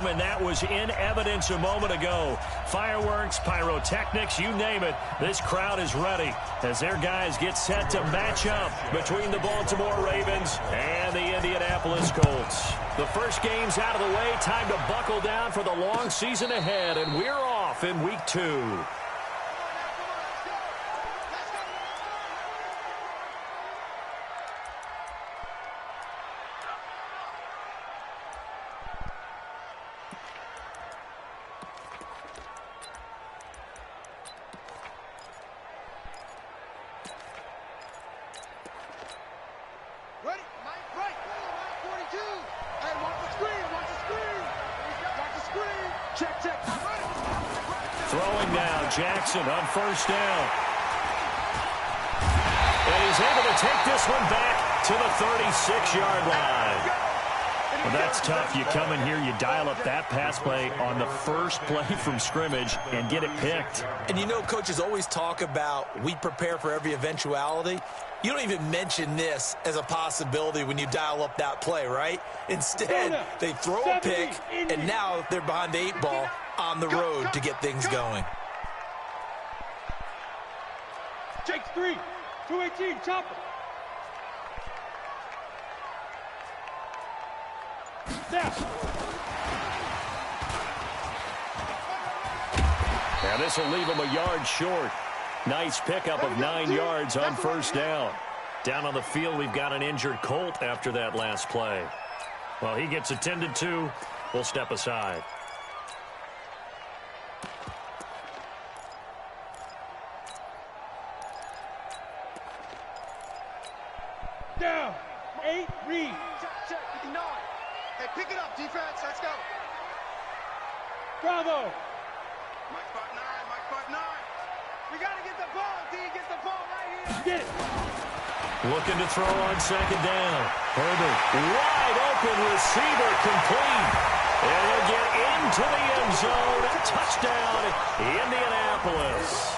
And that was in evidence a moment ago. Fireworks, pyrotechnics, you name it. This crowd is ready as their guys get set to match up between the Baltimore Ravens and the Indianapolis Colts. The first game's out of the way. Time to buckle down for the long season ahead, and we're off in week 2. Throwing now, Jackson on first down. And he's able to take this one back to the 36-yard line. Well, that's tough. You come in here, you dial up that pass play on the first play from scrimmage and get it picked. And you know, coaches always talk about we prepare for every eventuality. You don't even mention this as a possibility when you dial up that play, right? Instead, they throw a pick, and now they're behind the 8 ball on the road to get things going. Jake 3, 218, chopper. Now this will leave him a yard short. Nice pickup of 9 yards on first down. Down on the field, we've got an injured Colt after that last play. Well, he gets attended to. We'll step aside. Down. 8, read. Check, 59. Hey, pick it up, defense. Let's go. Bravo. Mike spot 9, Mike spot 9. We got to get the ball, D. Get the ball right here. Get it. Looking to throw on second down. Herbert, wide open receiver, complete. And he'll get into the end zone. Touchdown, Indianapolis.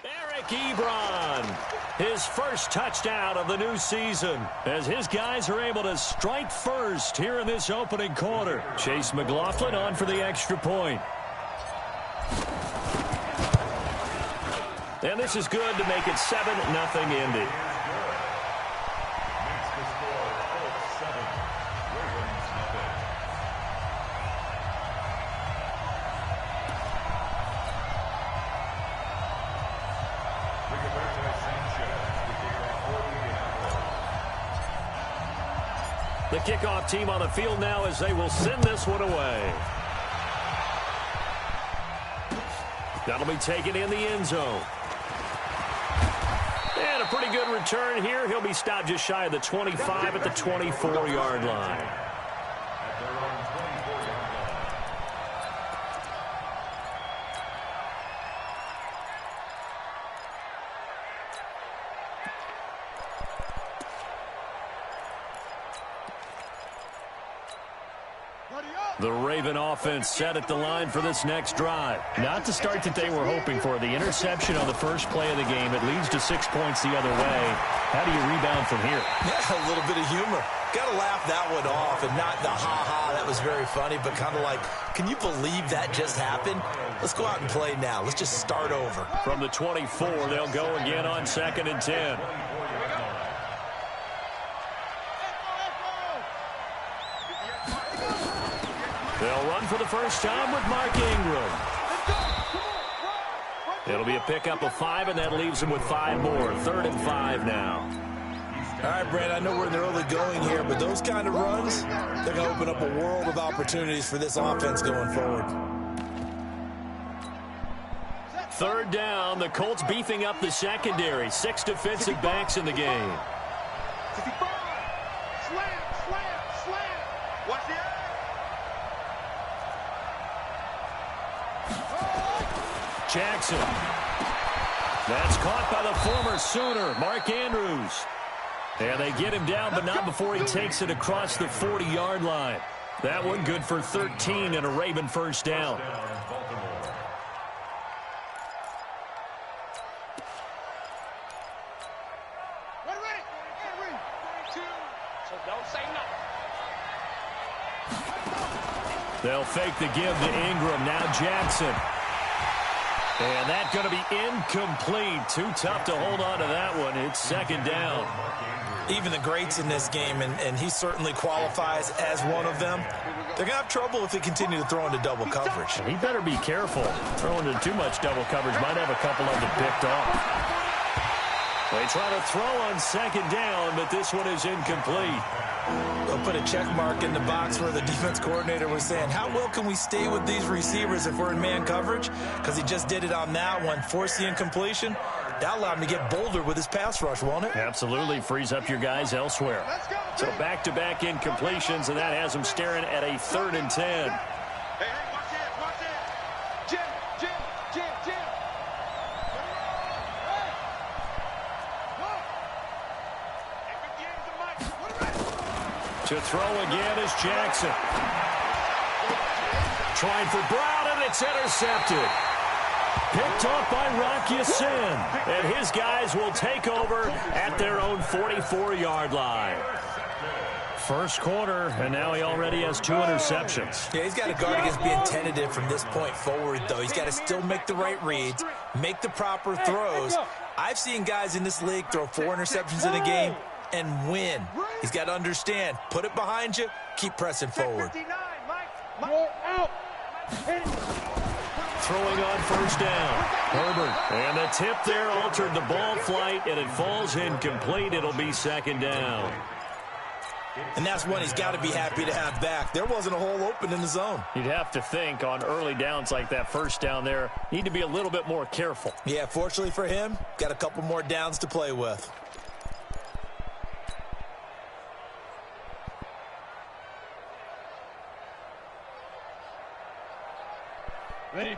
Eric Ebron, his first touchdown of the new season, as his guys are able to strike first here in this opening quarter. Chase McLaughlin on for the extra point. And this is good to make it 7-0 Indy. The kickoff team on the field now as they will send this one away. That'll be taken in the end zone. And a pretty good return here. He'll be stopped just shy of the 25 at the 24-yard line. The Raven offense set at the line for this next drive. Not the start that they were hoping for. The interception on the first play of the game. It leads to 6 points the other way. How do you rebound from here? Yeah, a little bit of humor. Got to laugh that one off, and not the ha-ha, that was very funny, but kind of like, can you believe that just happened? Let's go out and play now. Let's just start over. From the 24, they'll go again on 2nd and 10. They'll run for the first time with Mark Ingram. It'll be a pickup of 5, and that leaves them with 5 more. 3rd and 5 now. All right, Brad, I know we're in the early going here, but those kind of runs, they're going to open up a world of opportunities for this offense going forward. third down. The Colts beefing up the secondary. 6 defensive backs in the game. 65. Slam, slam, slam. Watch the eye. Jackson. That's caught by the former Sooner, Mark Andrews. And they get him down, but not before he takes it across the 40-yard line. That one good for 13 and a Raven first down. They'll fake the give to Ingram. Now Jackson. And that's going to be incomplete. Too tough to hold on to that one. It's second down. Even the greats in this game, and he certainly qualifies as one of them, they're going to have trouble if they continue to throw into double coverage. He better be careful. Throwing into too much double coverage might have a couple of them picked off. They try to throw on second down, but this one is incomplete. They'll put a check mark in the box where the defense coordinator was saying, how well can we stay with these receivers if we're in man coverage? Because he just did it on that one, forced the incompletion. That allowed him to get bolder with his pass rush, won't it? Absolutely. Frees up your guys elsewhere. So back-to-back incompletions, and that has them staring at a 3rd and 10. Hey, watch this, watch this. Jim. To throw again is Jackson. Trying for Brown, and it's intercepted. Picked off by Rock Ya-Sin. And his guys will take over at their own 44-yard line. First quarter, and now he already has 2 interceptions. Yeah, he's got to guard against being tentative from this point forward, though. He's got to still make the right reads, make the proper throws. I've seen guys in this league throw 4 interceptions in a game and win. He's got to understand, put it behind you, keep pressing forward. Throwing on first down. Herbert. And the tip there altered the ball flight, and it falls incomplete. It'll be second down. And that's one he's got to be happy to have back. There wasn't a hole open in the zone. You'd have to think on early downs like that first down there, need to be a little bit more careful. Yeah, fortunately for him, got a couple more downs to play with.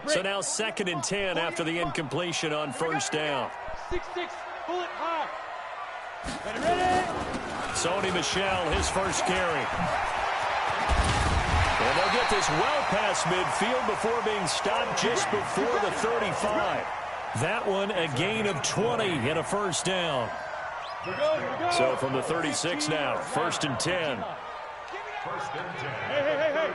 So now 2nd and 10 after the incompletion on first down. 6-6, pull it high. Ready? Sony Michel, his first carry. And they'll get this well past midfield before being stopped just before the 35. That one a gain of 20 and a first down. So from the 36 now, 1st and 10. Hey.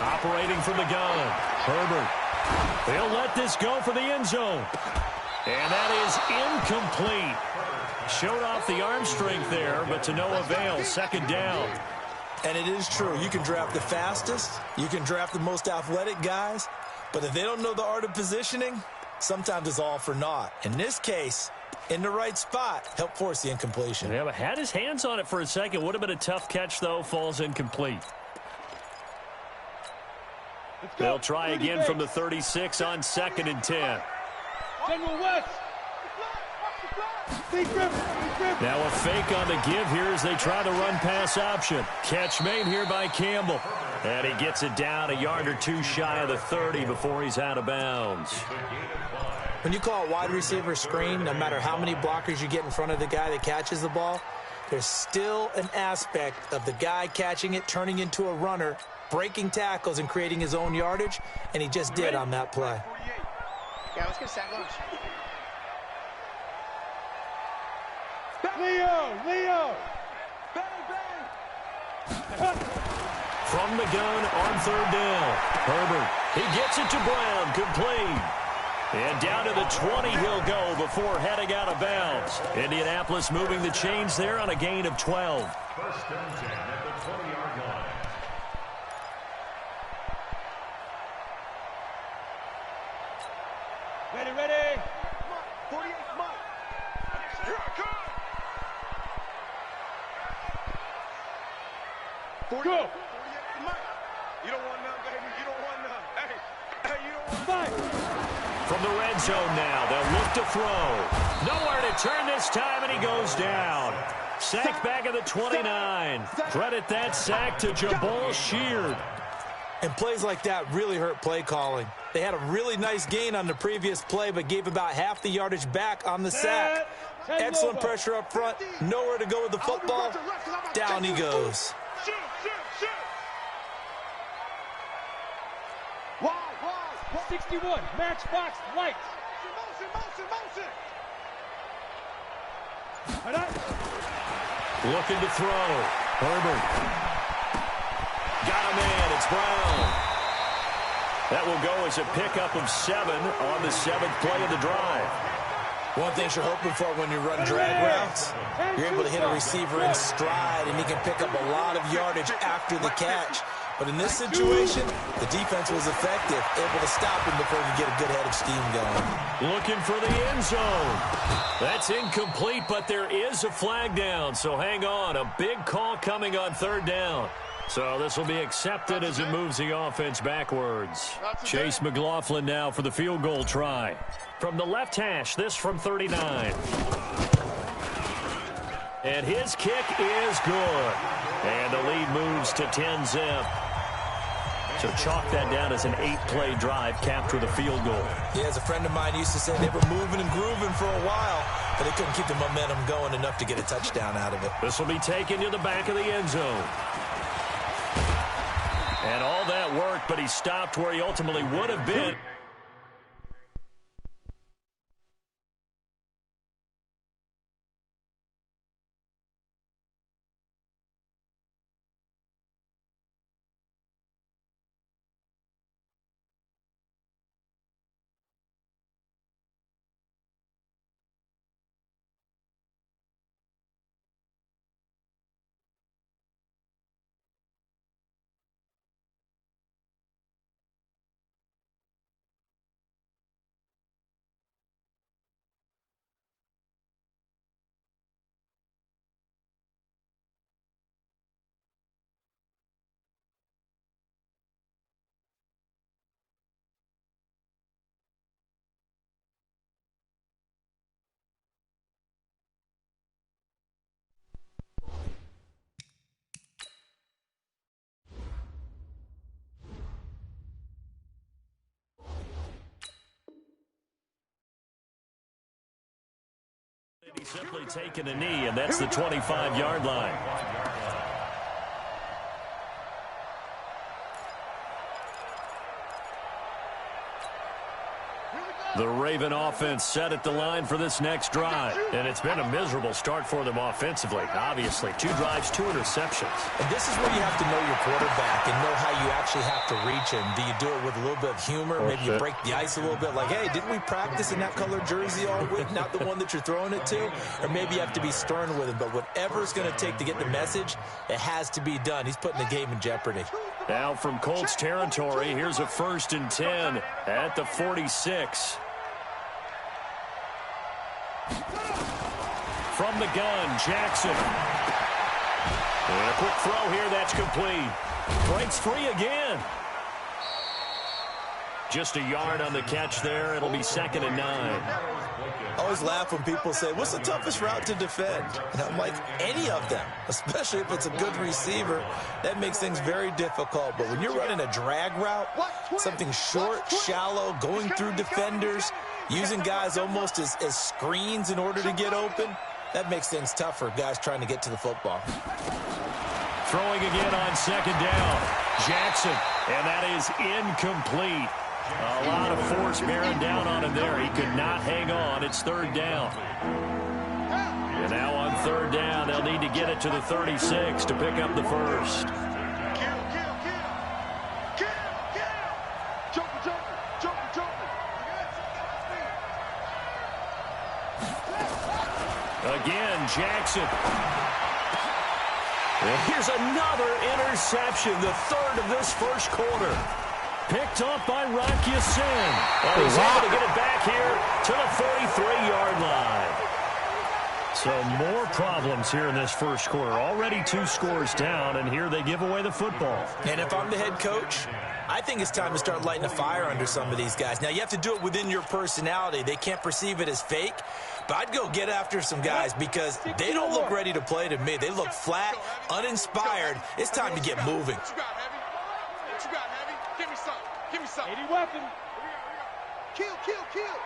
Operating from the gun, Herbert. They'll let this go for the end zone. And that is incomplete. Showed off the arm strength there, but to no avail. Second down. And it is true. You can draft the fastest. You can draft the most athletic guys. But if they don't know the art of positioning, sometimes it's all for naught. In this case, in the right spot, helped force the incompletion. Yeah, but had his hands on it for a second. Would have been a tough catch, though. Falls incomplete. They'll try again from the 36 on 2nd and 10. General West. Now a fake on the give here as they try the run-pass option. Catch made here by Campbell. And he gets it down a yard or 2 shy of the 30 before he's out of bounds. When you call a wide receiver screen, no matter how many blockers you get in front of the guy that catches the ball, there's still an aspect of the guy catching it, turning into a runner, breaking tackles and creating his own yardage, and he just did on that play. Yeah, let's get sack lunch. Leo! From the gun on 3rd down. Herbert, he gets it to Brown, complete. And down to the 20 he'll go before heading out of bounds. Indianapolis moving the chains there on a gain of 12. 1st and 10 at the 20-yard line. Ready. 48, Mike. Here I come. 48, Go. 48, Mike. You don't want none, baby. You don't want none. Hey, you don't want Fight. From the red zone now, they'll look to throw. Nowhere to turn this time, and he goes down. Sack back at the 29. Credit that sack to Jabal Sheard. And plays like that really hurt play calling. They had a really nice gain on the previous play, but gave about half the yardage back on the sack. Excellent pressure up front. Nowhere to go with the football. Down he goes. shoot. Wide. 61, matchbox lights. Motion. And I, Looking to throw. Herbert. Got a man. It's Brown. That will go as a pickup of 7 on the 7th play of the drive. One thing you're hoping for when you run drag routes, you're able to hit a receiver in stride, and he can pick up a lot of yardage after the catch. But in this situation, the defense was effective, able to stop him before he could get a good head of steam going. Looking for the end zone. That's incomplete, but there is a flag down, so hang on. A big call coming on 3rd down. So this will be accepted as it moves the offense backwards. Chase McLaughlin now for the field goal try. From the left hash, this from 39. And his kick is good. And the lead moves to 10-zip. So chalk that down as an 8-play drive, capture the field goal. Yeah, as a friend of mine used to say, they were moving and grooving for a while, but they couldn't keep the momentum going enough to get a touchdown out of it. This will be taken to the back of the end zone. And all that worked, but he stopped where he ultimately would have been. He's simply taken a knee, and that's the 25-yard line. The Raven offense set at the line for this next drive. And it's been a miserable start for them offensively, obviously. 2 drives, 2 interceptions. And this is where you have to know your quarterback and know how you actually have to reach him. Do you do it with a little bit of humor? Maybe you break the ice a little bit, like, hey, didn't we practice in that color jersey all week, not the one that you're throwing it to? Or maybe you have to be stern with him. But whatever it's going to take to get the message, it has to be done. He's putting the game in jeopardy. Now from Colts territory, here's a 1st and 10 at the 46. From the gun, Jackson. And a quick throw here, that's complete. Breaks free again. Just a yard on the catch there. It'll be 2nd and 9. I always laugh when people say, what's the toughest route to defend? And I'm like, any of them, especially if it's a good receiver. That makes things very difficult. But when you're running a drag route, something short, shallow, going through defenders, using guys almost as screens in order to get open, that makes things tough for guys trying to get to the football. Throwing again on 2nd down. Jackson, and that is incomplete. A lot of force bearing down on him there. He could not hang on. It's 3rd down. And now on 3rd down, they'll need to get it to the 36 to pick up the first. Again, Jackson. And here's another interception, the 3rd of this first quarter. Picked up by Rock Ya-Sin. And he's able to get it back here to the 43-yard line. So more problems here in this first quarter. Already 2 scores down, and here they give away the football. And if I'm the head coach, I think it's time to start lighting a fire under some of these guys. Now, you have to do it within your personality. They can't perceive it as fake. But I'd go get after some guys because they don't look ready to play to me. They look flat, uninspired. It's time to get moving. What you got, Heavy? Give me some. Give me some. 80 weapon. Kill. Turn it up.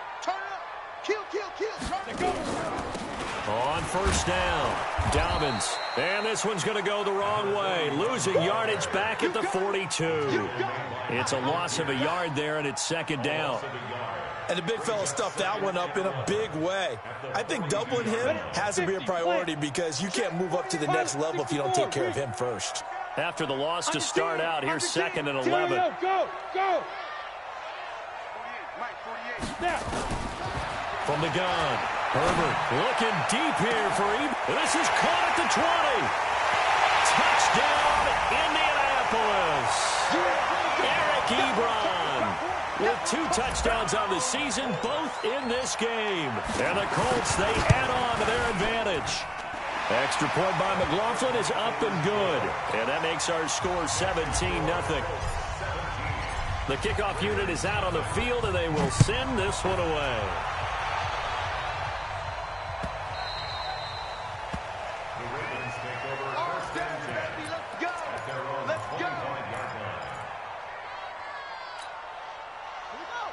Kill. Turn it up. On first down, Dobbins. And this one's going to go the wrong way. Losing yardage back at the 42. It's a loss of a yard there, and it's second down. And the big fella stuffed that one up in a big way. I think doubling him has to be a priority because you can't move up to the next level if you don't take care of him first. After the loss to start out, here's second and 11. Go. 48. Snap. From the gun, Herbert looking deep here for Ebron. This is caught at the 20. Touchdown, Indianapolis. Eric Ebron with 2 touchdowns on the season, both in this game. And the Colts, they add on to their advantage. Extra point by McLaughlin is up and good. And that makes our score 17-0. The kickoff unit is out on the field, and they will send this one away.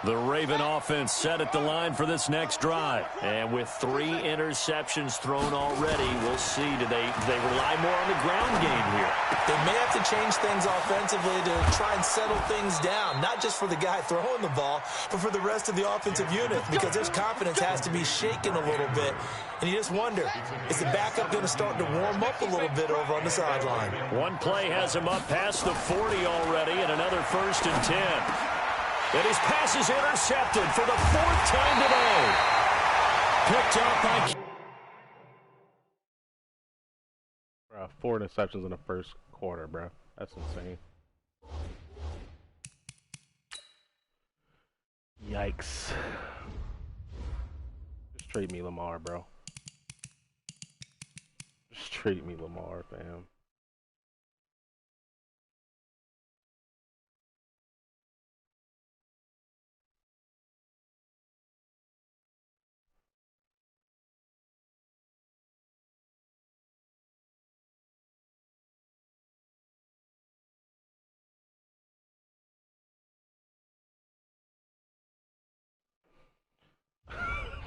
The Raven offense set at the line for this next drive. And with 3 interceptions thrown already, we'll see. Do they rely more on the ground game here? They may have to change things offensively to try and settle things down, not just for the guy throwing the ball, but for the rest of the offensive unit, because their confidence has to be shaken a little bit. And you just wonder, is the backup going to start to warm up a little bit over on the sideline? One play has him up past the 40 already, and another 1st and 10. And his pass is intercepted for the 4th time today. Picked up by... 4 interceptions in the first quarter, bro. That's insane. Yikes. Just trade me Lamar, bro. Just trade me Lamar, fam.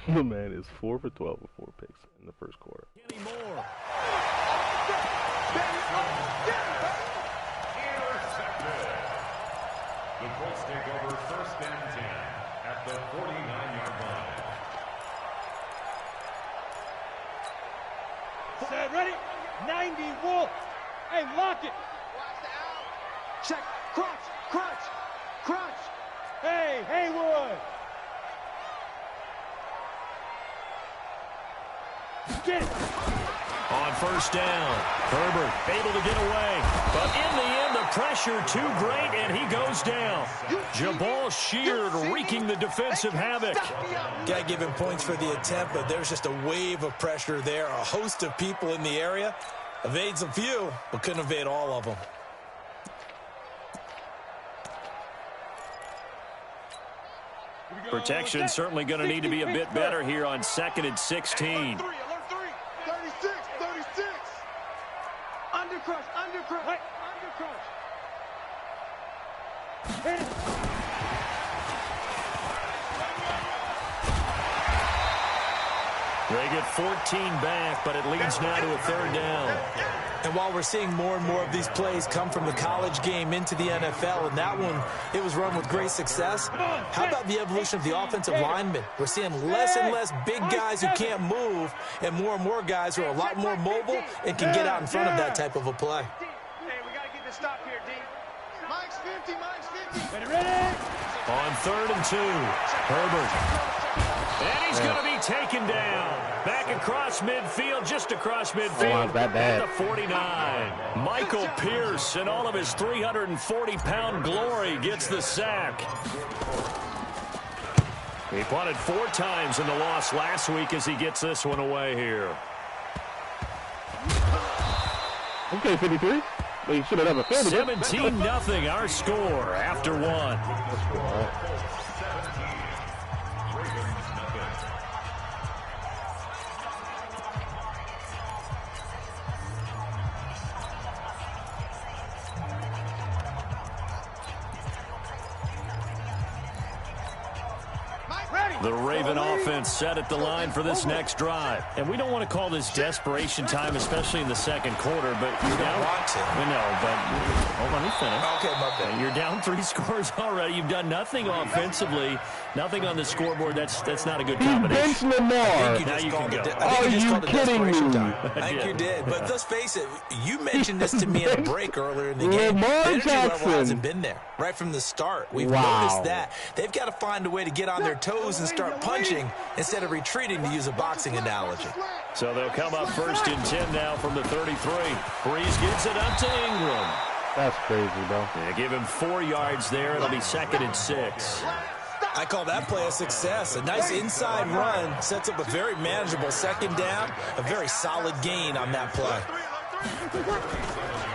The man is 4 for 12 with 4 picks in the first quarter. Anymore. Intercepted. The Colts take over 1st and 10 at the 49-yard line. Set, ready? 90 Wolf. Hey, lock it. Watch the out. Check. Crunch. Hey, Haywood. Get it. On first down, Herbert able to get away. But in the end, the pressure too great, and he goes down. Jabal Sheard wreaking the defensive havoc. Got to give him points for the attempt, but there's just a wave of pressure there. A host of people in the area. Evades a few, but couldn't evade all of them. Protection certainly going to need to be a bit better here on 2nd and 16. Alert 3. 36. Undercrush. Hey, undercrush. Hit it. They get 14 back, but it leads now to a 3rd down. And while we're seeing more and more of these plays come from the college game into the NFL, and that one, it was run with great success, how about the evolution of the offensive linemen? We're seeing less and less big guys who can't move, and more guys who are a lot more mobile and can get out in front of that type of a play. Hey, we got to get this stop here, D. Mike's 50. Ready? On 3rd and 2, Herbert. And he's going to be taken down. Back across midfield, just across midfield. At the 49. Michael Pierce, in all of his 340-pound glory, gets the sack. He punted 4 times in the loss last week as he gets this one away here. Okay, 53. But you should have never failed. 17-0 our score after one. The Raven offense set at the line for this next drive. And we don't want to call this desperation time, especially in the second quarter, but you're down. We know, but hold on, let me finish. Okay, my bad. You're down 3 scores already. You've done nothing offensively, nothing on the scoreboard. That's not a good combination. Lamar. Now you can go. Are you kidding me? I think you did. But let's face it, you mentioned this to me in a break earlier in the game. Lamar The energy level Jackson. hasn't been there right from the start. We've noticed that. They've got to find a way to get on their toes and start punching instead of retreating, to use a boxing analogy. So they'll come up 1st and 10 now from the 33. Breeze gives it up to Ingram. That's crazy, bro. Yeah, give him 4 yards there. It'll be 2nd and 6. I call that play a success. A nice inside run sets up a very manageable 2nd down, a very solid gain on that play.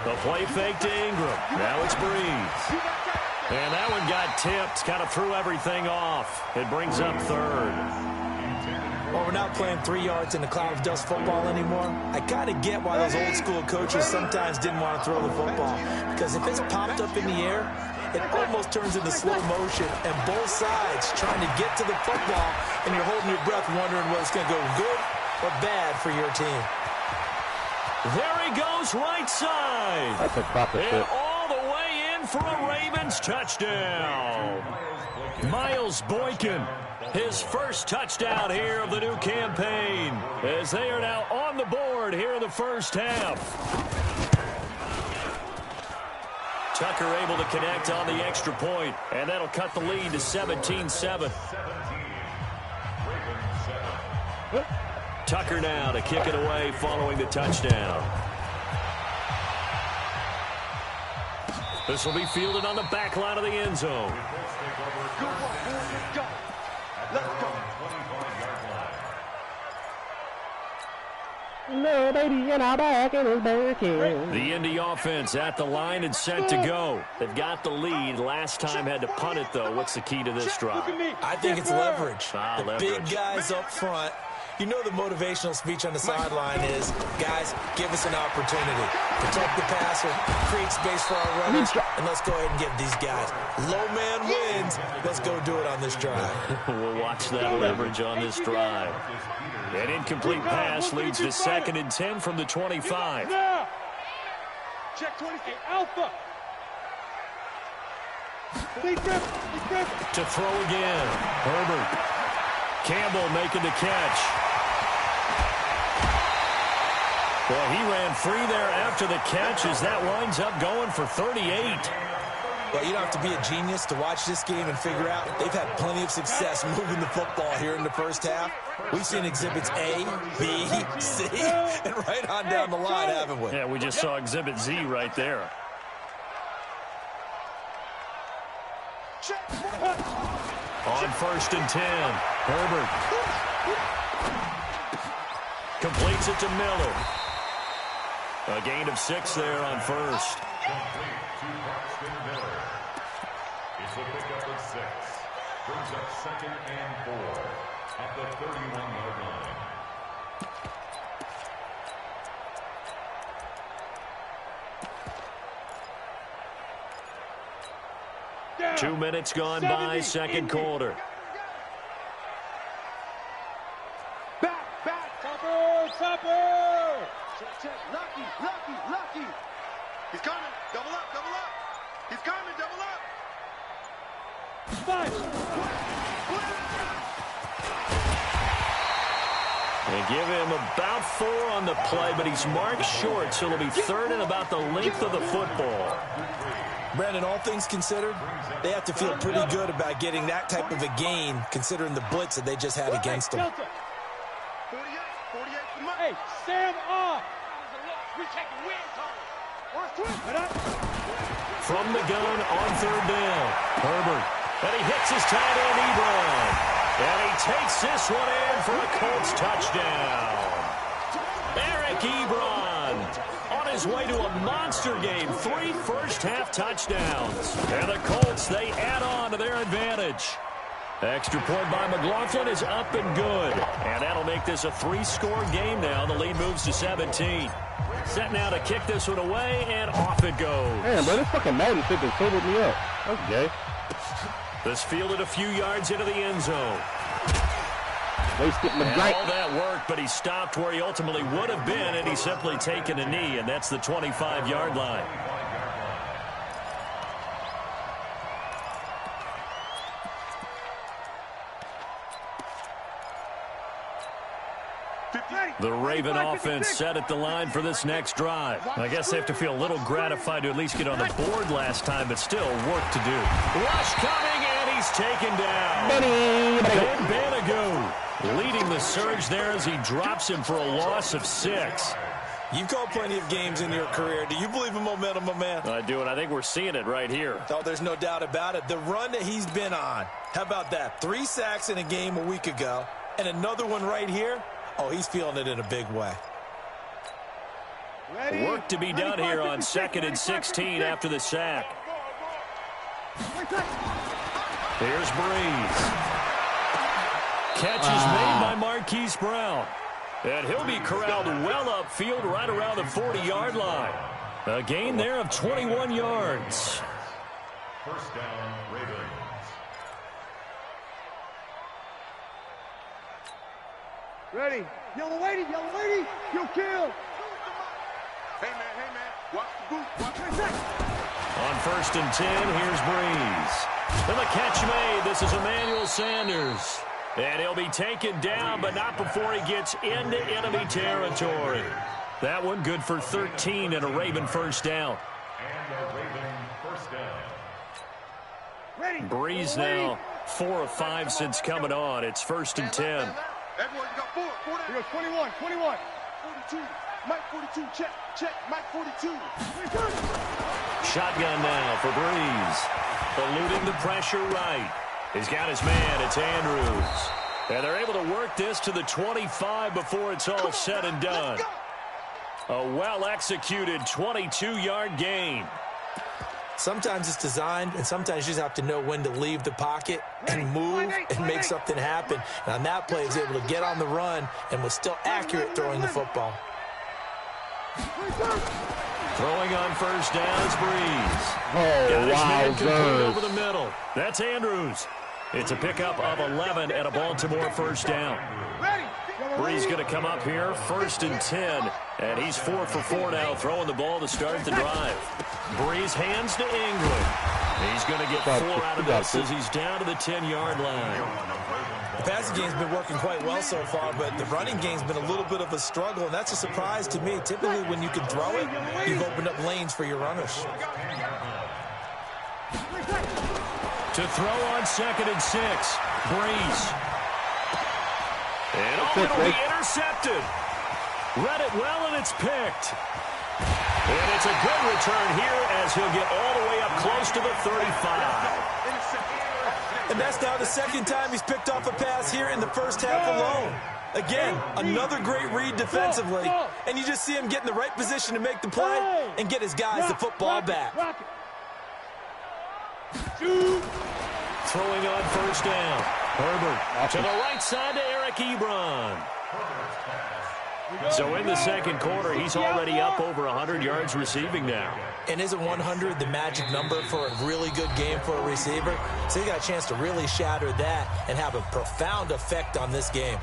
The play fake to Ingram. Now it's Breeze. And that one got tipped, kind of threw everything off. It brings up 3rd. Well, we're not playing 3 yards in a cloud of dust football anymore. I kind of get why those old school coaches sometimes didn't want to throw the football. Because if it's popped up in the air, it almost turns into slow motion. And both sides trying to get to the football, and you're holding your breath wondering whether it's going to go good or bad for your team. There he goes, right side. That's a proper And fit. all the way in for a Ravens touchdown. Miles Boykin, his first touchdown here of the new campaign, as they are now on the board here in the first half. Tucker able to connect on the extra point, and that'll cut the lead to 17-7. Tucker now to kick it away following the touchdown. This will be fielded on the back line of the end zone. No, baby, in our back, and it's working. The Indy offense at the line and set to go. They've got the lead. Last time had to punt it, though. What's the key to this drive? I think it's leverage. The Leverage. big guys up front. You know the motivational speech on the sideline is, guys, give us an opportunity. Protect the passer, create space for our runners, and let's go ahead and give these guys. Low man wins. Let's go do it on this drive. We'll watch that leverage on this drive. An incomplete pass leads to 2nd and 10 from the 25. Check 28 Alpha. To throw again. Herbert. Campbell making the catch. Well, he ran free there after the catch as that winds up going for 38. Well, you don't have to be a genius to watch this game and figure out they've had plenty of success moving the football here in the first half. We've seen exhibits A, B, C, and right on down the line, haven't we? Yeah, we just saw Exhibit Z right there. On 1st and 10, Herbert completes it to Miller. A gain of 6 there on 1st. It's a pickup of 6. Brings up 2nd and 4 at the 31-yard line. Down. 2 minutes gone by, 70, second Indy. quarter. Back, Topper. Check. Lucky. He's coming. Double up. He's coming. Double up. 5. They give him about 4 on the play, but he's marked short, so it'll be 3rd and about the length of the football. Brandon, all things considered, they have to feel pretty good about getting that type of a gain, considering the blitz that they just had against them. 48 for money. Hey, stand off. From the gun on 3rd down, Herbert. And he hits his tight end, Ebron. And he takes this one in for a Colts touchdown. Eric Ebron on on his way to a monster game. 3 first-half touchdowns. And the Colts, they add on to their advantage. Extra point by McLaughlin is up and good. And that'll make this a 3-score game now. The lead moves to 17. Set now to kick this one away, and off it goes. Man, bro, this fucking Madden shit just sobered me up. That's gay. This fielded a few yards into the end zone. And all that work, but he stopped where he ultimately would have been, and he's simply taken a knee, and that's the 25-yard line. The Raven offense set at the line for this next drive. I guess they have to feel a little gratified to at least get on the board last time, but still work to do. Rush coming, and he's taken down. Ben Banagoo leading the surge there as he drops him for a loss of 6. You've called plenty of games in your career. Do you believe in momentum, my man? I do, and I think we're seeing it right here. Oh, there's no doubt about it. The run that he's been on, how about that? 3 sacks in a game a week ago, and another one right here. Oh, he's feeling it in a big way. Work to be done here on 2nd and 16 after the sack. Here's Breeze. Catch is made by Marquise Brown. And he'll be corralled well upfield right around the 40-yard line. A gain there of 21 yards. First down, Ravens. Ready. Yellow lady, you kill. Hey, man, watch the boot. Watch the On 1st and 10, here's Breeze. And the catch made. This is Emmanuel Sanders. And he'll be taken down, but not before he gets into enemy territory. That one good for 13 and a Raven first down. And a Raven first down. Ready. Breeze now 4 of 5 since coming on. It's 1st and 10. Everyone, you got 4. 4 You got 21. 42. Mike 42. Check. Mike 42. Shotgun now for Breeze. Eluding the pressure right. He's got his man. It's Andrews. And they're able to work this to the 25 before it's all said and done. A well-executed 22-yard gain. Sometimes it's designed, and sometimes you just have to know when to leave the pocket and move and make something happen. And on that play, he was able to get on the run and was still accurate throwing the football. Throwing on first down is Breeze. Oh, wow, complete over the middle. That's Andrews. It's a pickup of 11 and a Baltimore first down. Breeze going to come up here, 1st and 10, and he's 4 for 4 now, throwing the ball to start the drive. Breeze hands to England. He's going to get 4 out of this as he's down to the 10-yard line. The passing game's been working quite well so far, but the running game's been a little bit of a struggle, and that's a surprise to me. Typically, when you can throw it, you've opened up lanes for your runners. To throw on 2nd and 6, Breeze. And it'll be intercepted. Read it well, and it's picked. And it's a good return here as he'll get all the way up close to the 35. And that's now the 2nd time he's picked off a pass here in the first half alone. Again, another great read defensively, and you just see him get in the right position to make the play and get his guys the football back. Throwing on first down. Herbert to the right side to Eric Ebron. So in the 2nd quarter, he's already up over 100 yards receiving now. And isn't 100 the magic number for a really good game for a receiver? So he got a chance to really shatter that and have a profound effect on this game.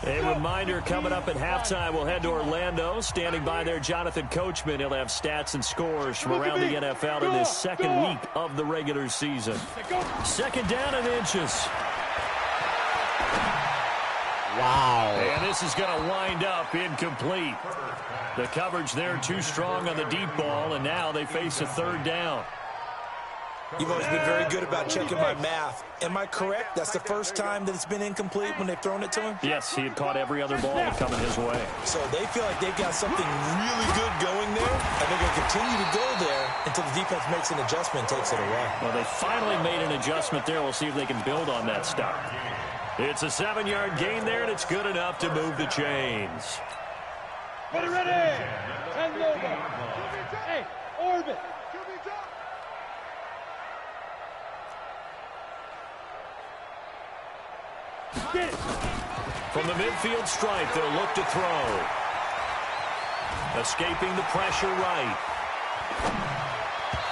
A reminder, coming up at halftime, we'll head to Orlando. Standing by there, Jonathan Coachman. He'll have stats and scores from around the NFL in this 2nd week of the regular season. 2nd down and inches. Wow. And this is going to wind up incomplete. The coverage there too strong on the deep ball, and now they face a 3rd down. You've always been very good about checking my math. Am I correct? That's the first time that it's been incomplete when they've thrown it to him? Yes, he had caught every other ball coming his way. So they feel like they've got something really good going there, and they're going to continue to go there until the defense makes an adjustment and takes it away. Well, they finally made an adjustment there. We'll see if they can build on that stuff. It's a 7-yard gain there, and it's good enough to move the chains. Ready, ready. And over. Hey, orbit. Get it. From the midfield stripe, they'll look to throw. Escaping the pressure right.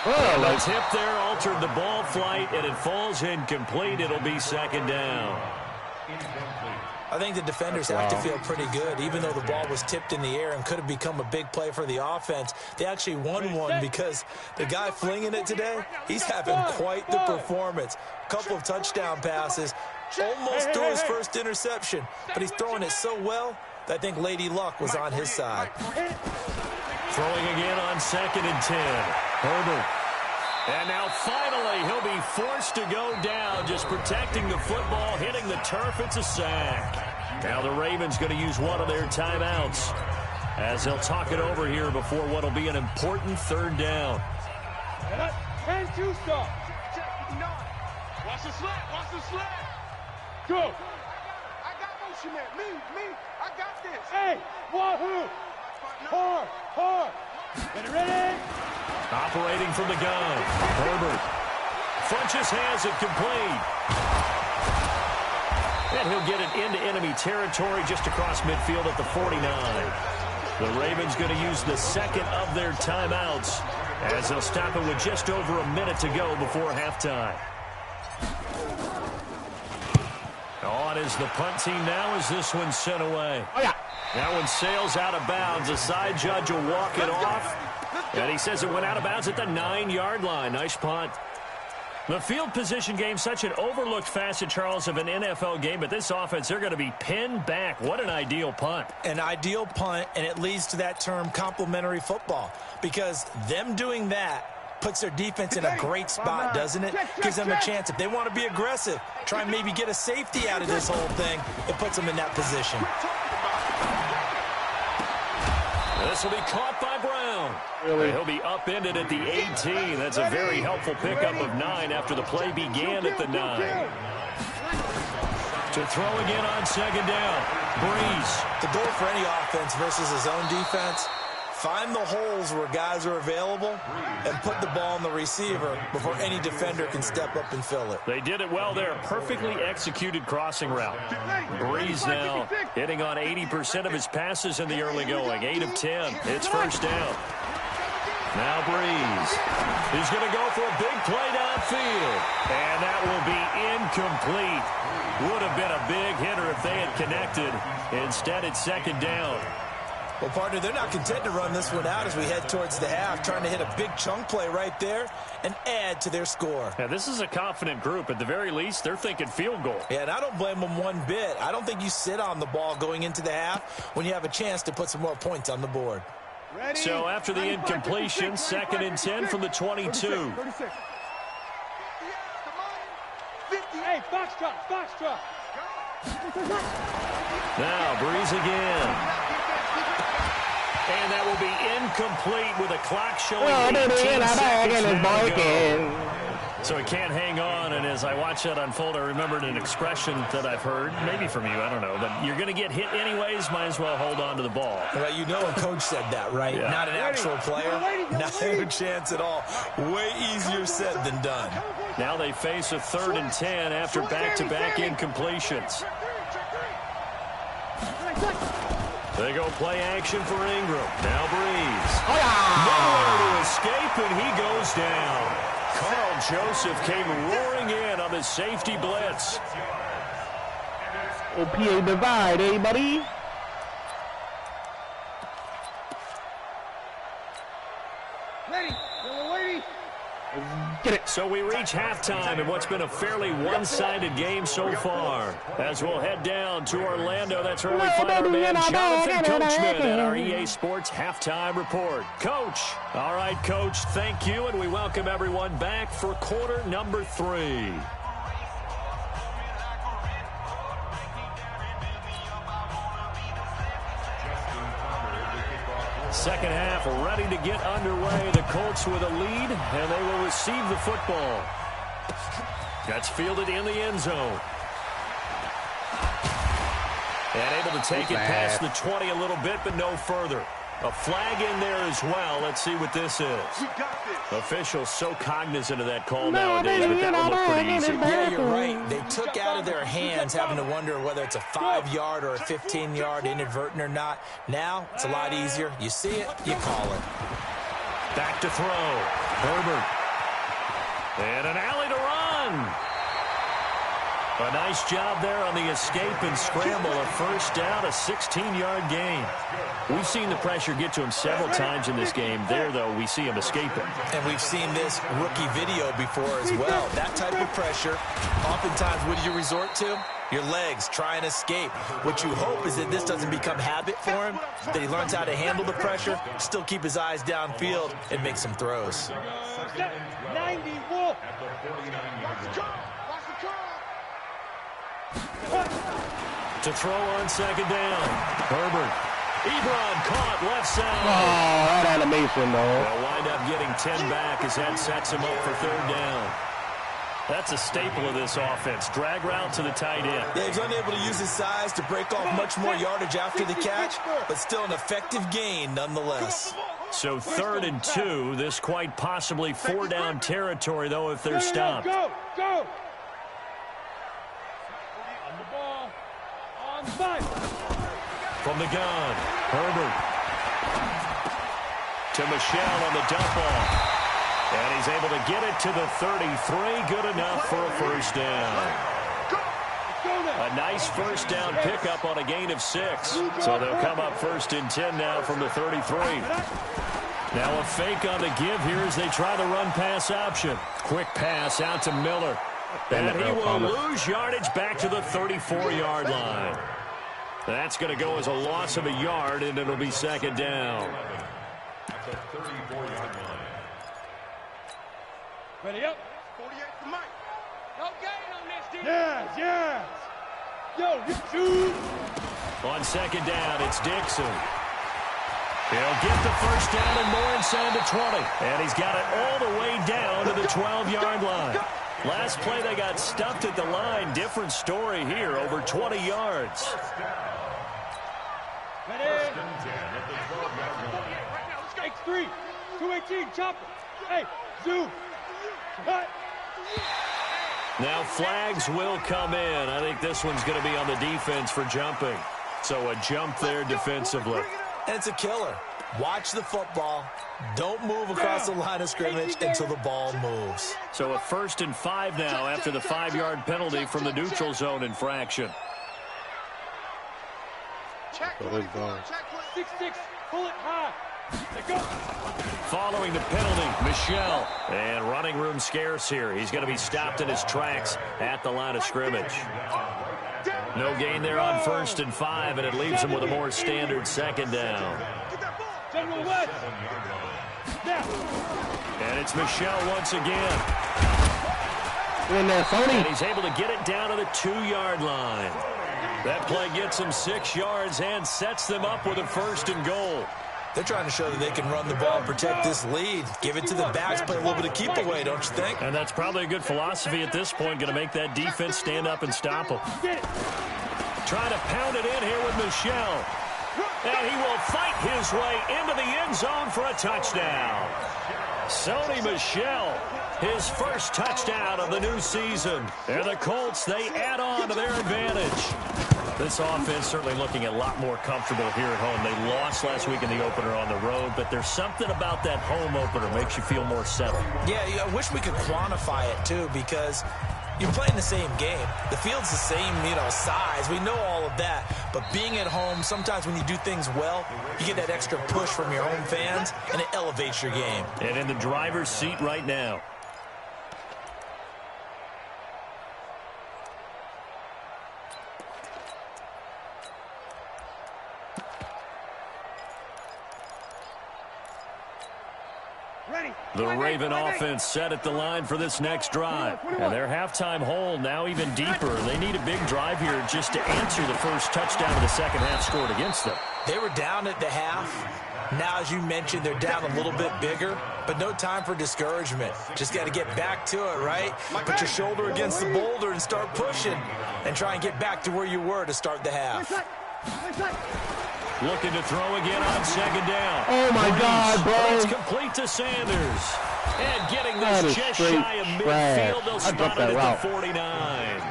And the tip there altered the ball flight, and it falls incomplete. It'll be second down. I think the defenders have to feel pretty good. Even though the ball was tipped in the air and could have become a big play for the offense, they actually won one because the guy flinging it today, he's having quite the performance. A couple of touchdown passes, almost threw his first interception, but he's throwing it so well that I think Lady Luck was on his side. Throwing again on 2nd and 10. Herbert. And now finally he'll be forced to go down, just protecting the football, hitting the turf. It's a sack. Now the Ravens going to use one of their timeouts as they'll talk it over here before what will be an important 3rd down. And 2 stop. Watch the slap. Watch the slap. Go. I got motion man. Me. I got this. Hey, wahoo. Hard. Ready. Operating from the gun. Herbert. Funches has it complete. And he'll get it into enemy territory just across midfield at the 49. The Ravens going to use the 2nd of their timeouts as they'll stop it with just over a minute to go before halftime. On is the punt team now as this one's sent away. That one sails out of bounds. The side judge will walk it off. And he says it went out of bounds at the 9-yard line. Nice punt. The field position game, such an overlooked facet, Charles, of an NFL game. But this offense, they're going to be pinned back. What an ideal punt. An ideal punt, and it leads to that term complementary football. Because them doing that puts their defense in a great spot, doesn't it? Gives them a chance. If they want to be aggressive, try and maybe get a safety out of this whole thing, it puts them in that position. This will be caught by Brown. Really? He'll be upended at the 18. That's a very helpful pickup of 9 after the play began at the 9. To throw again on 2nd down. Breeze. The goal for any offense versus his own defense, find the holes where guys are available and put the ball in the receiver before any defender can step up and fill it. They did it well there. Perfectly executed crossing route. Breeze now hitting on 80% of his passes in the early going. 8 of 10. It's first down. Now Breeze. He's going to go for a big play downfield. And that will be incomplete. Would have been a big hitter if they had connected. Instead, it's 2nd down. Well, partner, they're not content to run this one out as we head towards the half, trying to hit a big chunk play right there and add to their score. Now, this is a confident group. At the very least, they're thinking field goal. Yeah, and I don't blame them one bit. I don't think you sit on the ball going into the half when you have a chance to put some more points on the board. Ready. So after the incompletion, 2nd and 10 from the 22. 36. Hey, foxtrot. Now, Breeze again. And that will be incomplete with a clock showing 18 seconds to go. So he can't hang on, and as I watch that unfold, I remembered an expression that I've heard, maybe from you, I don't know, but you're going to get hit anyways, might as well hold on to the ball. Well, you know a coach said that, right? Yeah. Not an actual player. Not a chance at all. Way easier said than done. Now they face a 3rd and 10 after back-to-back incompletions. They go play action for Ingram. Now Breeze. Nowhere to escape, and he goes down. Carl Joseph came roaring in on the safety blitz. OPA divide, eh, buddy? Ready. Get it. So we reach halftime in what's been a fairly one-sided game so far. As we'll head down to Orlando, that's early fireman Jonathan Coachman at our EA Sports Halftime Report. Coach. All right, Coach, thank you, and we welcome everyone back for quarter number 3. Second half ready to get underway. The Colts with a lead, and they will receive the football. That's fielded in the end zone. And able to take it past the 20 a little bit, but no further. A flag in there as well. Let's see what this is. Officials so cognizant of that call nowadays, but that one looked pretty easy. Yeah, you're right. They took out of their hands having to wonder whether it's a 5-yard or a 15-yard inadvertent or not. Now, it's a lot easier. You see it, you call it. Back to throw. Herbert. And an alley to run. A nice job there on the escape and scramble. A first down, a 16-yard gain. We've seen the pressure get to him several times in this game. There, though, we see him escaping. And we've seen this rookie video before as well. That type of pressure, oftentimes, what do you resort to? Your legs, try and escape. What you hope is that this doesn't become habit for him, that he learns how to handle the pressure, still keep his eyes downfield, and make some throws. 90 Wolf. To throw on second down. Herbert. Ebron caught left side. Oh, that animation, though. They'll wind up getting 10 back as that sets him up for third down. That's a staple of this offense. Drag route to the tight end. Yeah, he's unable to use his size to break off much more yardage after the catch, but still an effective gain nonetheless. So 3rd and 2. This quite possibly 4-down territory, though, if they're stopped. Go, go. On the ball. On 5. From the gun, Herbert. To Michel on the dump off. And he's able to get it to the 33. Good enough for a first down. A nice first down pickup on a gain of 6. So they'll come up 1st and 10 now from the 33. Now a fake on the give here as they try the run-pass option. Quick pass out to Miller. And he will lose yardage back to the 34-yard line. That's going to go as a loss of a yard, and it'll be 2nd down. At the 34-yard line. Ready up. 48 to Mike. No gain on this team. Yes. Yo, you shoot. On 2nd down, it's Dixon. He'll get the first down and more inside the 20. And he's got it all the way down to the 12-yard line. Last play, they got stuffed at the line. Different story here, over 20 yards. Ready? First and 10 at the 12-yard line. X3. 218. Chopper. Hey, zoom. Cut. Now flags will come in. I think this one's going to be on the defense for jumping. So a jump there defensively. And it's a killer. Watch the football. Don't move across the line of scrimmage until the ball moves. So a 1st and 5 now after the 5-yard penalty from the neutral zone infraction. Check 24. Check 6-6. Pull it high. Go. Following the penalty, Michel. And running room scarce here. He's going to be stopped in his tracks at the line of scrimmage. No gain there on 1st and 5, and it leaves him with a more standard 2nd down. General West. And it's Michel once again. In there, Sony. And he's able to get it down to the 2-yard line. That play gets him 6 yards and sets them up with a 1st and goal. They're trying to show that they can run the ball and protect this lead. Give it to the backs, play a little bit of keep away, don't you think? And that's probably a good philosophy at this point, going to make that defense stand up and stop them. Trying to pound it in here with Michel. And he will fight his way into the end zone for a touchdown. Sony Michel, his first touchdown of the new season. And the Colts, they add on to their advantage. This offense certainly looking a lot more comfortable here at home. They lost last week in the opener on the road, but there's something about that home opener makes you feel more settled. Yeah, I wish we could quantify it, too, because you're playing the same game. The field's the same, size. We know all of that. But being at home, sometimes when you do things well, you get that extra push from your home fans, and it elevates your game. And in the driver's seat right now. The Raven offense set at the line for this next drive. And their halftime hole now even deeper. They need a big drive here just to answer the first touchdown of the second half scored against them. They were down at the half. Now, as you mentioned, they're down a little bit bigger, but no time for discouragement. Just got to get back to it, right? Put your shoulder against the boulder and start pushing and try and get back to where you were to start the half. Looking to throw again on second down. Oh, my God, bro. It's complete to Sanders. And getting this just shy of midfield, they'll spot it at the 49.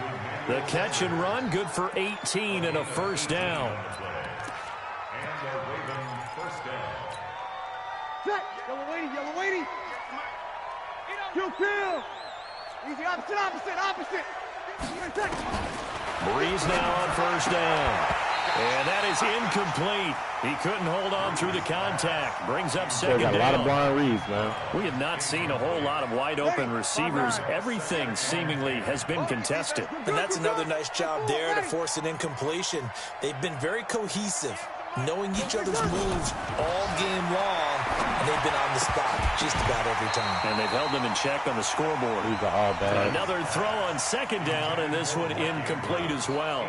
The catch and run, good for 18 and a first down. Yellow waiting. Kill. Easy, opposite. Breeze now on first down. And that is incomplete. He couldn't hold on through the contact. Brings up second down. Got a lot of blind reads, man. We have not seen a whole lot of wide-open receivers. Everything seemingly has been contested. And that's another nice job there to force an incompletion. They've been very cohesive, knowing each other's moves all game long, and they've been on the spot just about every time. And they've held them in check on the scoreboard. These are all bad. Another throw on second down, and this one incomplete as well.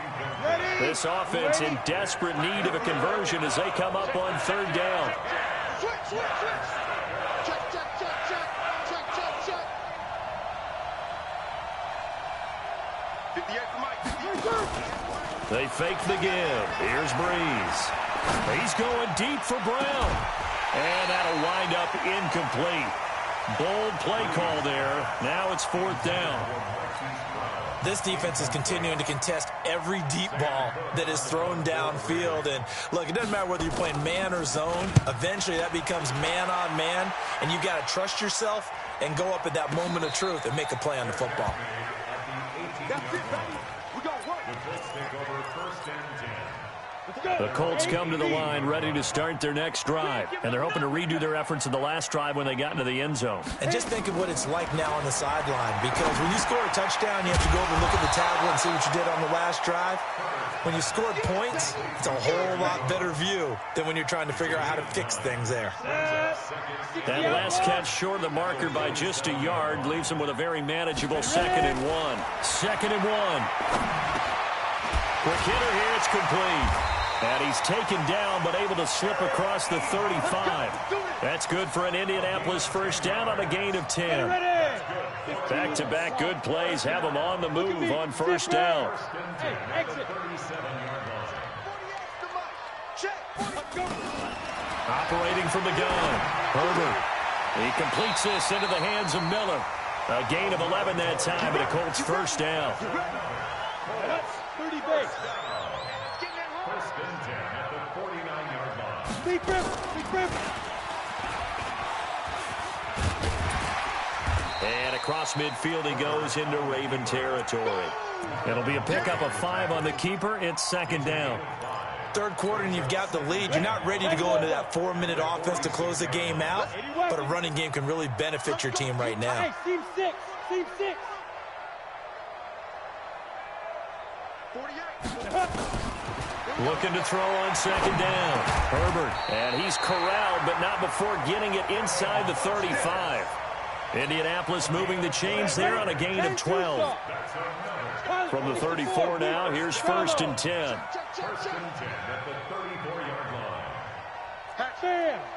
This offense in desperate need of a conversion as they come up on third down. Check. They fake the give. Here's Breeze. He's going deep for Brown. And that'll wind up incomplete. Bold play call there. Now it's fourth down. This defense is continuing to contest every deep ball that is thrown downfield. And look, it doesn't matter whether you're playing man or zone. Eventually that becomes man on man. And you've got to trust yourself and go up at that moment of truth and make a play on the football. That's it, baby. We're going to work. The Colts take over first and 10. The Colts come to the line ready to start their next drive. And they're hoping to redo their efforts in the last drive when they got into the end zone. And just think of what it's like now on the sideline, because when you score a touchdown, you have to go over and look at the tablet and see what you did on the last drive. When you scored points, it's a whole lot better view than when you're trying to figure out how to fix things there. That last catch short of the marker by just a yard leaves them with a very manageable 2nd and 1. 2nd and 1. Quick hitter here, it's complete. And he's taken down, but able to slip across the 35. That's good for an Indianapolis first down on a gain of 10. Back-to-back good plays have them on the move on first down. Operating from the gun, Herbert. He completes this into the hands of Miller. A gain of 11 that time, but a Colts first down. 30 base. First and 10 at the 49-yard line. Big rip. And across midfield he goes into Raven territory. It'll be a pickup of 5 on the keeper. It's second down. Third quarter and you've got the lead. You're not ready to go into that 4-minute offense to close the game out, but a running game can really benefit your team right now. Hey, team 6. 48. Looking to throw on second down. Herbert. And he's corralled, but not before getting it inside the 35. Indianapolis moving the chains there on a gain of 12. From the 34 now, here's first and 10. First and 10 at the 34-yard line.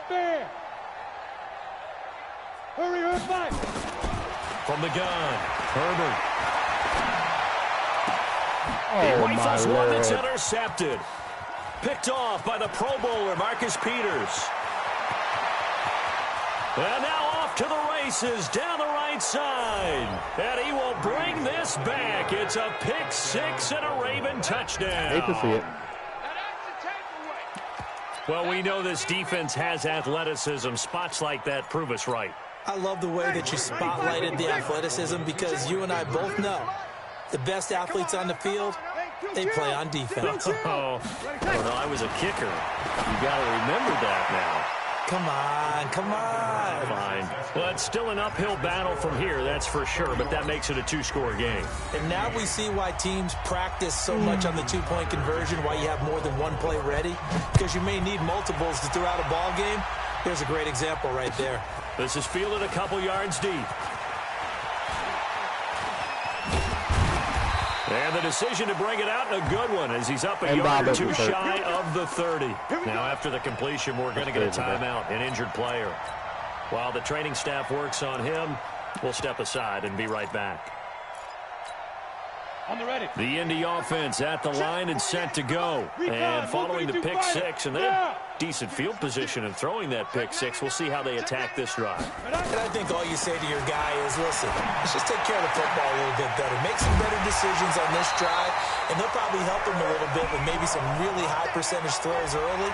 Fair. Hurry, fight. From the gun, Herbert. Oh, He my rifles one that's Lord. intercepted. Picked off by the Pro Bowler, Marcus Peters. And now off to the races down the right side. And he will bring this back. It's a pick 6 and a Raven touchdown. Hate to see it. Well, we know this defense has athleticism. Spots like that prove us right. I love the way that you spotlighted the athleticism, because you and I both know the best athletes on the field, they play on defense. Oh, no, I was a kicker. You got to remember that now. Come on. Fine. Well, it's still an uphill battle from here, that's for sure, but that makes it a 2-score game. And now we see why teams practice so much on the 2-point conversion, why you have more than one play ready, because you may need multiples to throw out a ball game. Here's a great example right there. This is fielded a couple yards deep. And the decision to bring it out, a good one, as he's up a yard or two shy of the 30. Now, after the completion, we're going to get a timeout, an injured player. While the training staff works on him, we'll step aside and be right back. On the ready. The Indy offense at the line and set to go. And following the pick six, and they have decent field position in throwing that pick six. We'll see how they attack this drive. And I think all you say to your guy is, listen, let's just take care of the football a little bit better. Make some better decisions on this drive, and they'll probably help him a little bit with maybe some really high percentage throws early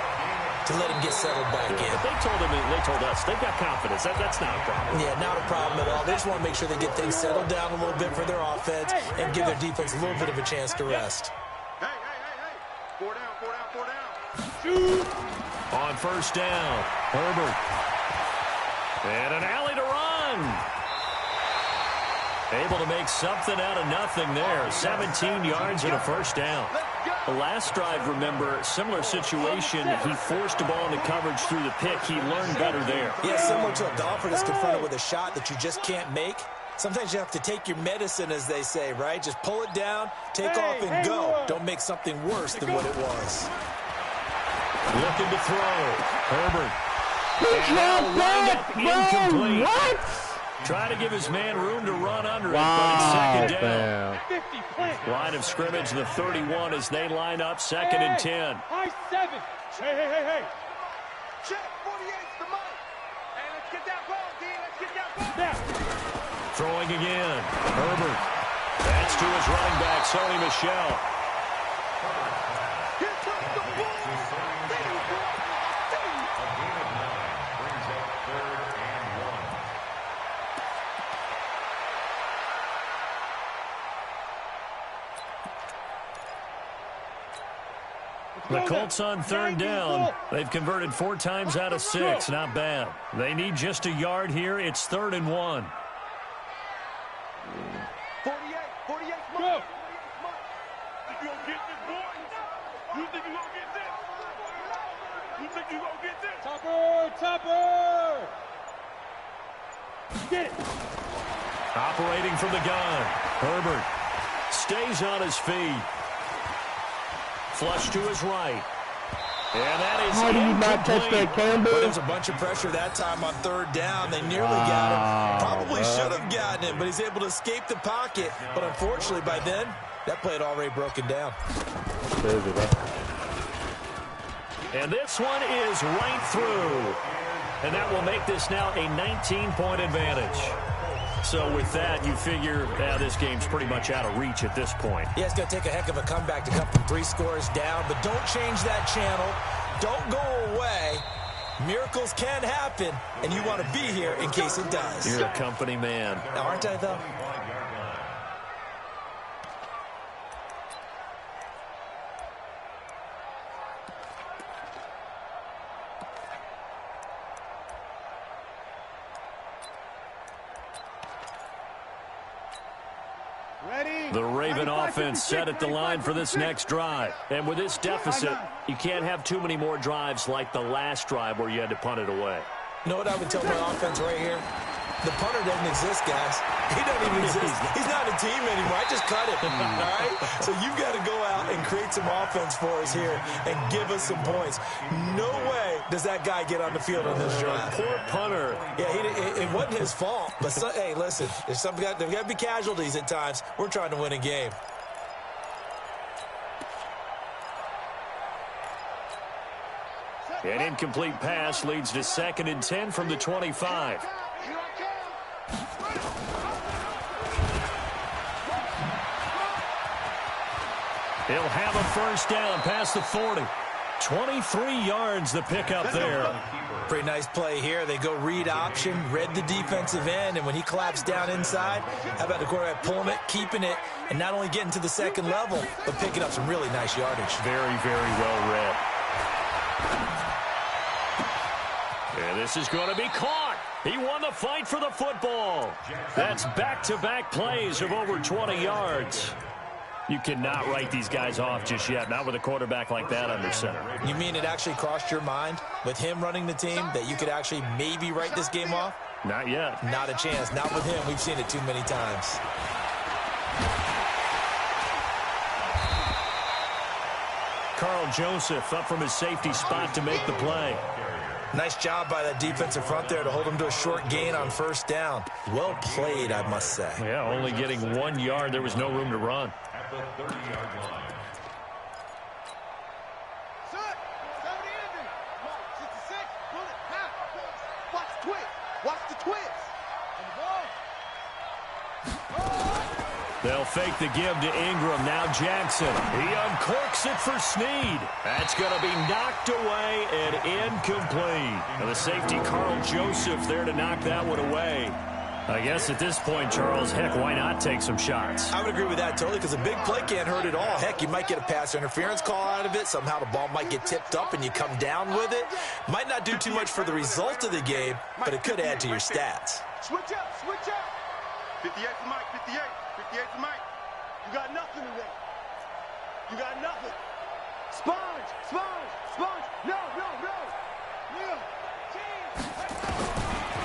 to let him get settled back in. But they told us they've got confidence. That's not a problem. Yeah, not a problem at all. They just want to make sure they get things settled down a little bit for their offense and give their defense a little bit of a chance to rest. Hey. 4 down. Shoot. On first down, Herbert. And an alley to run. Able to make something out of nothing there. 17 yards and a first down. The last drive, remember, similar situation. He forced the ball into coverage through the pick. He learned better there. Yeah, similar to a golfer that's confronted with a shot that you just can't make. Sometimes you have to take your medicine, as they say, right? Just pull it down, take off, and go. Don't make something worse than what it was. Looking to throw. Herbert. And now lined up incomplete. What? Trying to give his man room to run under it, but it's second down. 50 plant. Line of scrimmage, the 31, as they line up, second and 10. High 7. Hey. Check, 48's the mic. Hey, let's get that ball, D. Let's get that ball. Now. Throwing again. Herbert. That's to his running back, Sony Michel. Here comes the ball. A gain of 9 brings up 3rd and 1. The Colts on third down. They've converted 4 times out of 6. Not bad. They need just a yard here. It's 3rd and 1. 48, Go. You gonna get this, boy? You think you gonna get this? You think you gonna get this? Topper. Get it. Operating from the gun. Herbert stays on his feet. Flush to his right. And that is How do you not touch that, Campbell? There was a bunch of pressure that time on third down. They nearly got him. Probably should have gotten him, but he's able to escape the pocket. But unfortunately, by then, that play had already broken down. And this one is right through. And that will make this now a 19-point advantage. So with that, you figure this game's pretty much out of reach at this point. Yeah, it's going to take a heck of a comeback to come from 3 scores down, but don't change that channel. Don't go away. Miracles can happen, and you want to be here in case it does. You're a company man. Aren't I, though? The Raven offense set at the line for this next drive. And with this deficit, you can't have too many more drives like the last drive where you had to punt it away. You know what I would tell my offense right here? The punter doesn't exist, guys. He doesn't even exist. He's not a team anymore. I just cut him, all right? So you've got to go out and create some offense for us here and give us some points. No way does that guy get on the field on this drive. Poor punter. Yeah, it wasn't his fault. But, hey, listen, there's got to be casualties at times. We're trying to win a game. An incomplete pass leads to 2nd and 10 from the 25. He'll have a first down past the 40. 23 yards the pickup there. Pretty nice play here. They go read option, read the defensive end, and when he claps down inside, how about the quarterback pulling it, keeping it, and not only getting to the second level, but picking up some really nice yardage. Very, very well read. And this is going to be caught. He won the fight for the football. That's back-to-back plays of over 20 yards. You cannot write these guys off just yet, not with a quarterback like that under center. You mean it actually crossed your mind with him running the team that you could actually maybe write this game off? Not yet. Not a chance. Not with him. We've seen it too many times. Carl Joseph up from his safety spot to make the play. Nice job by that defensive front there to hold him to a short gain on first down. Well played, I must say. Yeah, only getting 1 yard. There was no room to run. at the 30-yard line. Set. 70 ending. Mark 66. Bullet. Half. Watch the twist. Watch the twist. And the ball. They'll fake the give to Ingram. Now Jackson. He uncorks it for Snead. That's going to be knocked away and incomplete. Now the safety, Carl Joseph, there to knock that one away. I guess at this point, Charles, heck, why not take some shots? I would agree with that totally, because a big play can't hurt at all. Heck, you might get a pass interference call out of it. Somehow the ball might get tipped up and you come down with it. Might not do too much for the result of the game, but it could add to your stats. Switch up. Switch up. 58 for Mike. 58. 58 for Mike. You got nothing today. You got nothing. Sponge. Sponge. Sponge. No. Yeah.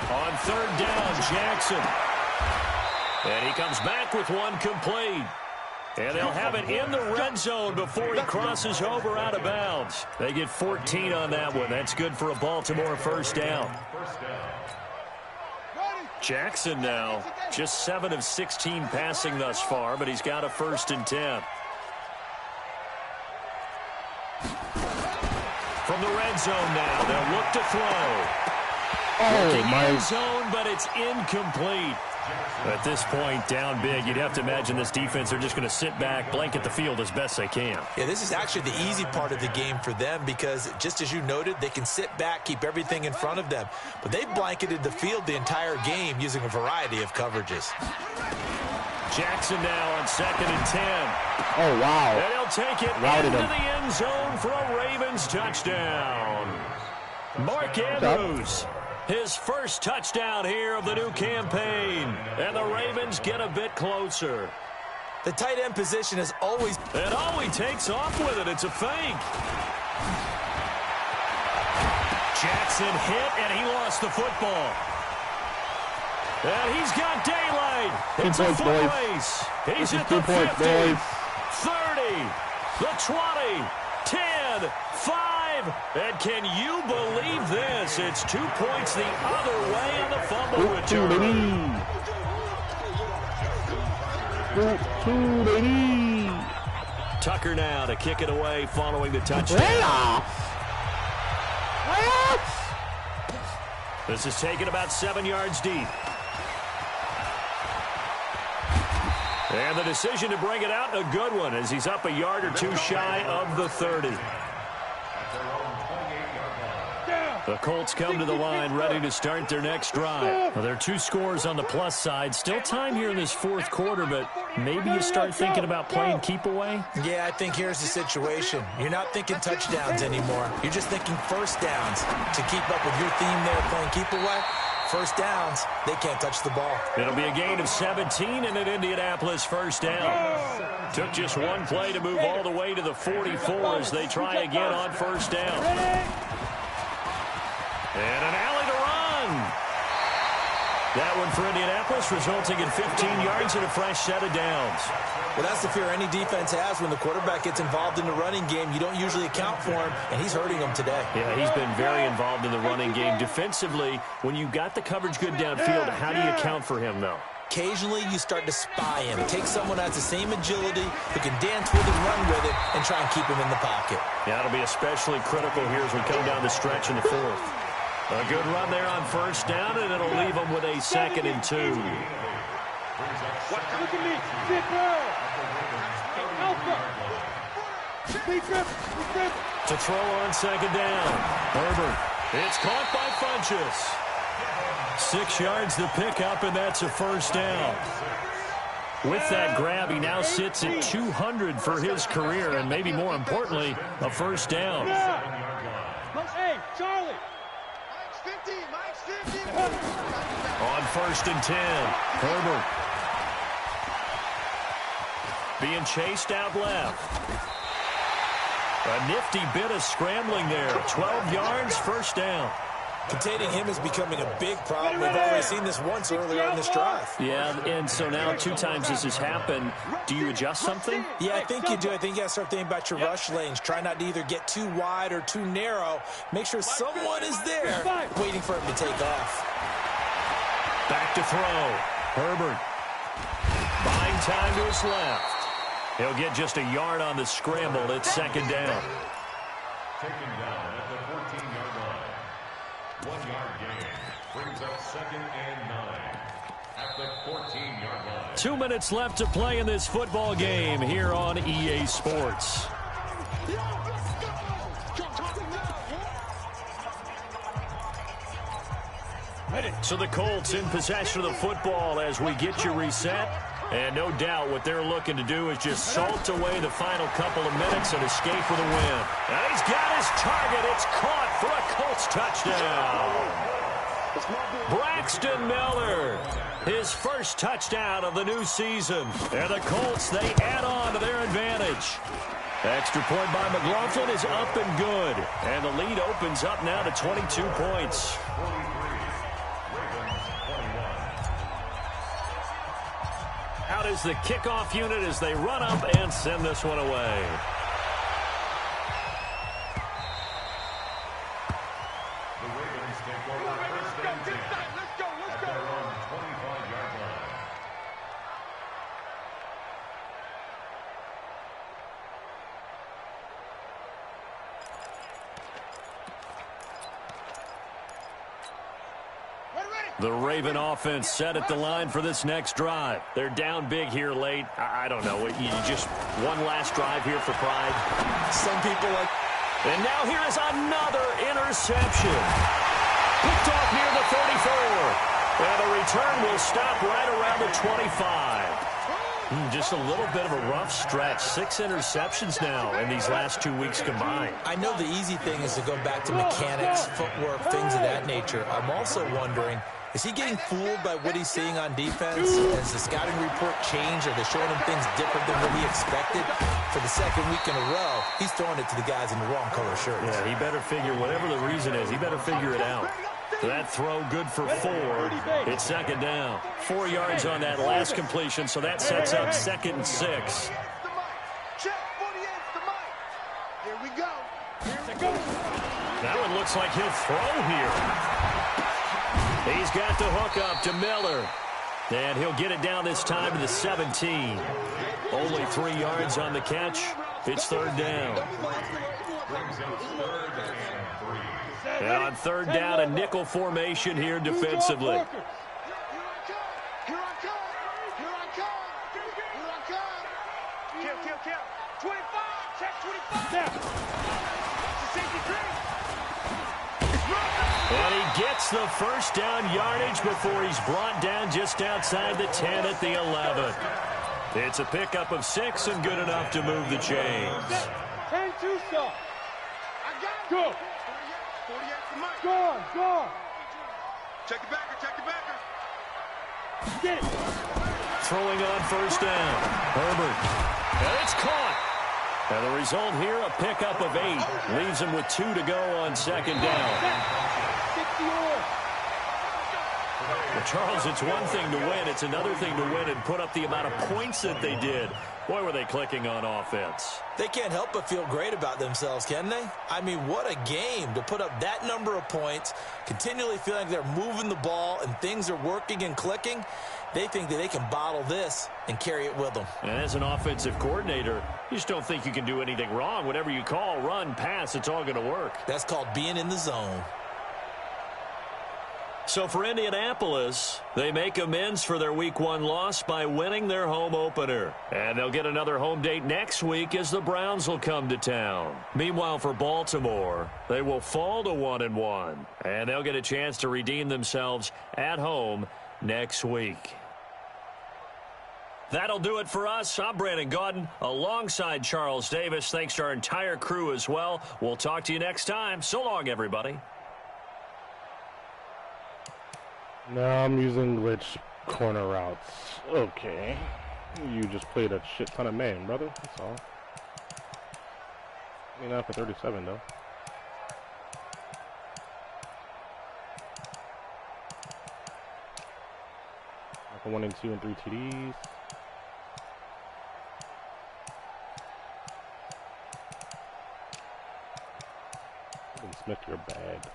On third down, Jackson. And he comes back with one complete. And they'll have it in the red zone before he crosses over out of bounds. They get 14 on that one. That's good for a Baltimore first down. Jackson now just 7 of 16 passing thus far, but he's got a 1st and 10. From the red zone now, they'll look to throw. End zone, but it's incomplete. At this point, down big, you'd have to imagine this defense are just going to sit back, blanket the field as best they can. Yeah, this is actually the easy part of the game for them because, just as you noted, they can sit back, keep everything in front of them. But they've blanketed the field the entire game using a variety of coverages. Jackson now on 2nd and 10. Oh, wow. And he'll take it into the end zone for a Ravens touchdown. Mark Andrews. His first touchdown here of the new campaign. And the Ravens get a bit closer. The tight end position is always... And he takes off with it. It's a fake. Jackson hit, and he lost the football. And he's got daylight. It's a foot race. He's at the 50, 30, the 20, 10, 5. And can you believe this? It's 2 points the other way on the fumble return. Tucker now to kick it away following the touchdown. This is taken about 7 yards deep. And the decision to bring it out, a good one, as he's up a yard or two shy of the 30. The Colts come to the line ready to start their next drive. Well, there are 2 scores on the plus side. Still time here in this 4th quarter, but maybe you start thinking about playing keep away? Yeah, I think here's the situation. You're not thinking touchdowns anymore. You're just thinking first downs. To keep up with your theme there, playing keep away, first downs, they can't touch the ball. It'll be a gain of 17 and an Indianapolis first down. Took just one play to move all the way to the 44 as they try again on first down. And an alley to run. That one for Indianapolis, resulting in 15 yards and a fresh set of downs. Well, that's the fear any defense has when the quarterback gets involved in the running game. You don't usually account for him, and he's hurting them today. Yeah, he's been very involved in the running game. Defensively, when you got the coverage good downfield, how do you account for him, though? Occasionally, you start to spy him. Take someone who has the same agility, who can dance with it, run with it, and try and keep him in the pocket. Yeah, it'll be especially critical here as we come down the stretch in the 4th. A good run there on first down, and it'll leave them with a 2nd and 2. Look at me. Zipper. Alpha. Big grip. To throw on 2nd down. Herbert. It's caught by Funchess. 6 yards the pickup, and that's a first down. With that grab, he now sits at 200 for his career, and maybe more importantly, a first down. Hey, Charlie. Mike's 50. On 1st and 10, Herbert. Being chased out left. A nifty bit of scrambling there. 12 yards, first down. Containing him is becoming a big problem. We've already seen this once earlier in this drive. Yeah, and so now 2 times this has happened. Do you adjust something? Yeah, I think you do. I think you got to start thinking about your rush lanes. Try not to either get too wide or too narrow. Make sure someone is there waiting for him to take off. Back to throw. Herbert. Buying time to his left. He'll get just a yard on the scramble. It's second down. Taken down at the 14-yard line. 1 yard gain. Brings up second and 9 at the 14-yard line. 2 minutes left to play in this football game here on EA Sports. So the Colts in possession of the football as we get you reset. And no doubt what they're looking to do is just salt away the final couple of minutes and escape with a win. And he's got his target. It's caught for a Colts touchdown. Braxton Miller, his first touchdown of the new season. And the Colts, they add on to their advantage. Extra point by McLaughlin is up and good. And the lead opens up now to 22 points. Out is the kickoff unit as they run up and send this one away. The Ravens take over first and 10 at their own 25-yard line. The Raven offense set at the line for this next drive. They're down big here late. I don't know. You just one last drive here for pride. Some people like... And now here is another interception. Picked off near the 34. And the return will stop right around the 25. Just a little bit of a rough stretch. 6 interceptions now in these last 2 weeks combined. I know the easy thing is to go back to mechanics, footwork, things of that nature. I'm also wondering, is he getting fooled by what he's seeing on defense? Has the scouting report changed? Are they showing him things different than what he expected? For the second week in a row, he's throwing it to the guys in the wrong color shirts. Yeah, he better figure, whatever the reason is, he better figure it out. So that throw good for 4. It's second down. 4 yards on that last completion, so that sets up second and 6. Check, 48's the mic. Here we go. That one looks like he'll throw here. He's got the hook up to Miller. And he'll get it down this time to the 17. Only 3 yards on the catch. It's third down. Brings up third and 3. And on third down, a nickel formation here defensively. Here I come. Here I come. Here I come. Kill. 25. Check 25. It's a safety three. And he gets the first down yardage before he's brought down just outside the 10 at the 11. It's a pickup of 6 and good enough to move the chains. 10-2 stop. I got it. Go. 48's the mic. Go. Check the backer. Get it. Throwing on first down. Herbert. And it's caught. And the result here, a pickup of 8. Leaves him with 2 to go on second down. 60-yard. Well, Charles, it's one thing to win. It's another thing to win and put up the amount of points that they did. Boy, were they clicking on offense. They can't help but feel great about themselves, can they? I mean, what a game to put up that number of points, continually feeling like they're moving the ball and things are working and clicking. They think that they can bottle this and carry it with them. And as an offensive coordinator, you just don't think you can do anything wrong. Whatever you call, run, pass, it's all going to work. That's called being in the zone. So for Indianapolis, they make amends for their Week 1 loss by winning their home opener. And they'll get another home date next week as the Browns will come to town. Meanwhile, for Baltimore, they will fall to 1-1. And they'll get a chance to redeem themselves at home next week. That'll do it for us. I'm Brandon Gaudin alongside Charles Davis. Thanks to our entire crew as well. We'll talk to you next time. So long, everybody. No, I'm using glitch corner routes. Okay. You just played a shit ton of man, brother. That's all. Not for 37, though. For 1 and 2 and 3 TDs. Smith, you're bad.